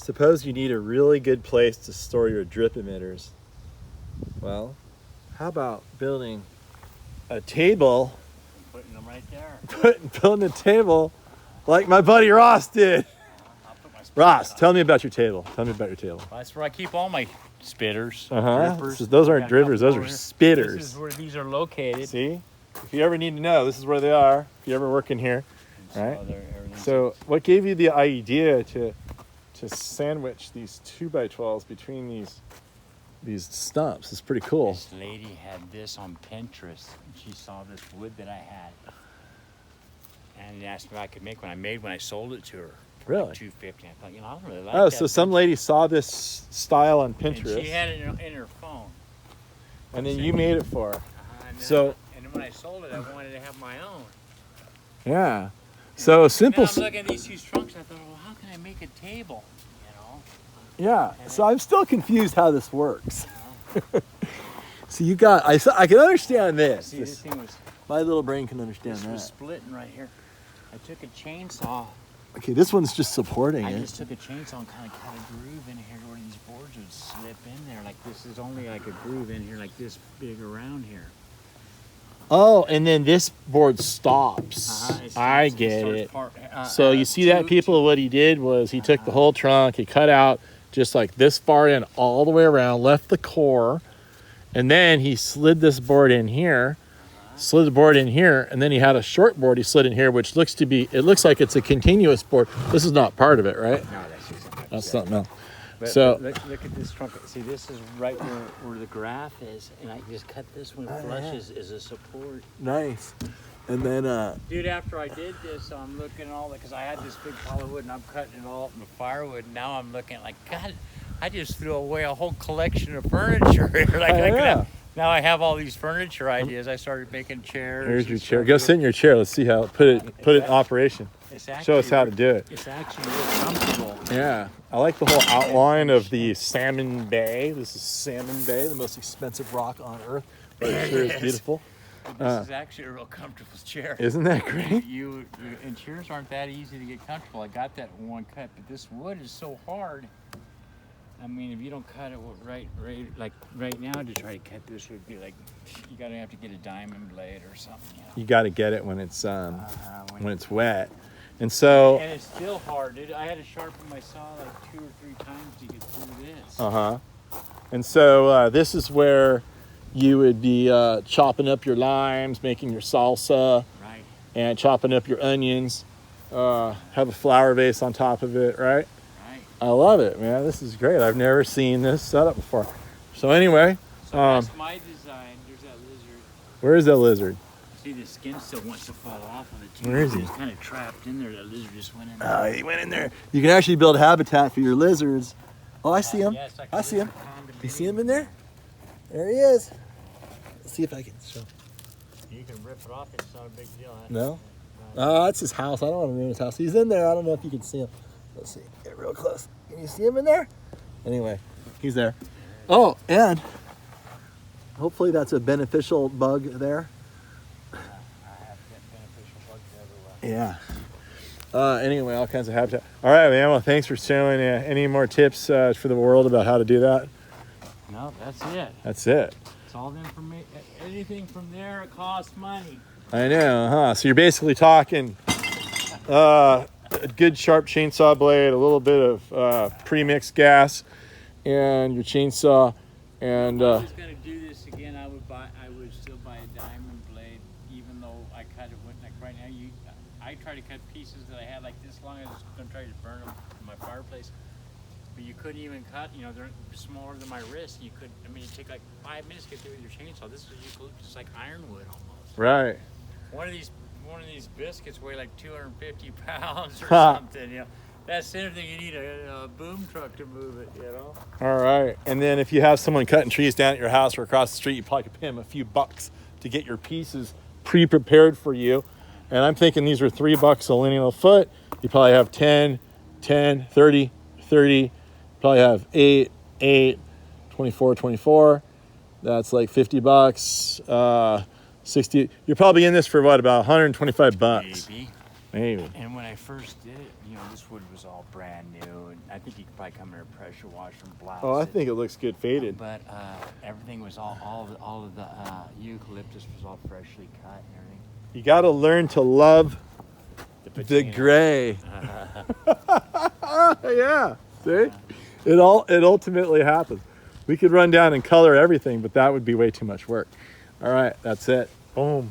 Suppose you need a really good place to store your drip emitters. Well, how about building a table? Putting them right there. Building a table like my buddy Ross did. I'll put my Ross, tell me about your table. Tell me about your table. Well, that's where I keep all my spitters. Drippers. Drippers. Those aren't Got a couple drippers, those over are here. spitters. This is where these are located. See? If you ever need to know, this is where they are. If you ever work in here. Right. So what gave you the idea to sandwich these 2x12s between these stumps? It's pretty cool. This lady had this on Pinterest. She saw this wood that I had, and asked me if I could make one. I sold it to her. For Really? Like $250. I thought, I don't really like Oh, that. so some lady saw this style on Pinterest, And she had it in her phone. and then you made it for her. And then when I sold it, I wanted to have my own. Yeah. So simple. And I'm looking at these two trunks, and I thought, well, how can I make a table? Yeah. So I'm still confused how this works. So you got, I can understand this. See, this thing was, My little brain can understand this was that. splitting right here. I took a chainsaw. Okay, this one's just supporting I it. just took a chainsaw and kind of cut a groove in here where these boards would slip in there. Like this is only like a groove in here, like this big around here. Oh, and then this board stops. I get it. So you see that, people? What he did was he took the whole trunk, he cut out just like this far in, all the way around, left the core, and then he slid this board in here, slid the board in here, and then he had a short board he slid in here, which looks like it's a continuous board. This is not part of it, right? No, that's just something. That's something else. But So look at this trunk. See, this is right where the graph is, and I just cut this one flush as a support. nice. And then Dude, after I did this, I'm looking at all that because I had this big pile of wood, and I'm cutting it all up in the firewood. And now I'm looking like, God, I just threw away a whole collection of furniture. Now I have all these furniture ideas. I started making chairs. here's your chair. Go sit in your chair. Let's see how put it in operation. Show us how to do it. It's actually real comfortable. Yeah, I like the whole outline of the Salmon Bay. This is Salmon Bay, the most expensive rock on earth, but it sure is beautiful. This is actually a real comfortable chair. Isn't that great? And chairs aren't that easy to get comfortable. I got that in one cut, but this wood is so hard. I mean, if you don't cut it right now to try to cut this would be like you have to get a diamond blade or something. You got to get it when it's wet, and so. And it's still hard, dude. I had to sharpen my saw like 2 or 3 times to get through this. And so this is where you would be chopping up your limes, making your salsa, Right. and chopping up your onions. Have a flower vase on top of it, right? Right. I love it, man. This is great. I've never seen this setup before. So anyway, So that's my design. There's that lizard. where is that lizard? See, the skin still wants to fall off of it too. Where is he? It's kind of trapped in there. That lizard just went in there. Oh, he went in there. You can actually build habitat for your lizards. Oh, I see him. Yeah, it's like I a see him. lizard condominium. You see him in there? There he is. Let's see if I can show. You can rip it off. It's not a big deal. Huh? No? Oh, that's his house. I don't want to ruin his house. He's in there. I don't know if you can see him. Let's see. Get real close. Can you see him in there? Anyway, he's there. Oh, and hopefully that's a beneficial bug there. I have beneficial bugs everywhere. Yeah. Anyway, all kinds of habitat. All right, man. Well, thanks for sharing. Any more tips for the world about how to do that? No, that's it. That's it. It's all the information. Anything from there, it costs money. I know, huh? So you're basically talking a good sharp chainsaw blade, a little bit of pre-mixed gas, and your chainsaw, and If I was gonna do this again, I would still buy a diamond blade, even though I cut it with like right now. I try to cut pieces that I had like this long. I was gonna try to burn them in my fireplace, but you couldn't even cut. You know, they're smaller than my wrist. You could. I mean, it take like 5 minutes to get through with your chainsaw. This is eucalyptus, like ironwood almost. right. One of these biscuits weigh like 250 pounds or something. You know, that's the other thing. You need a boom truck to move it. You know. All right. And then if you have someone cutting trees down at your house or across the street, you probably could pay them a few bucks to get your pieces pre-prepared for you. And I'm thinking these are $3 a lineal foot. You probably have 10, 30, 30. Probably have 8, 24, 24. That's like $50. 60. You're probably in this for what, about $125? Maybe. Maybe. And when I first did it, you know, this wood was all brand new, and I think you could probably come in a pressure washer and blouse Oh, I it. think it looks good faded. But everything was all of the eucalyptus was all freshly cut and everything. You got to learn to love the gray. Yeah, see? It ultimately happens. We could run down and color everything, but that would be way too much work. All right, that's it. Boom.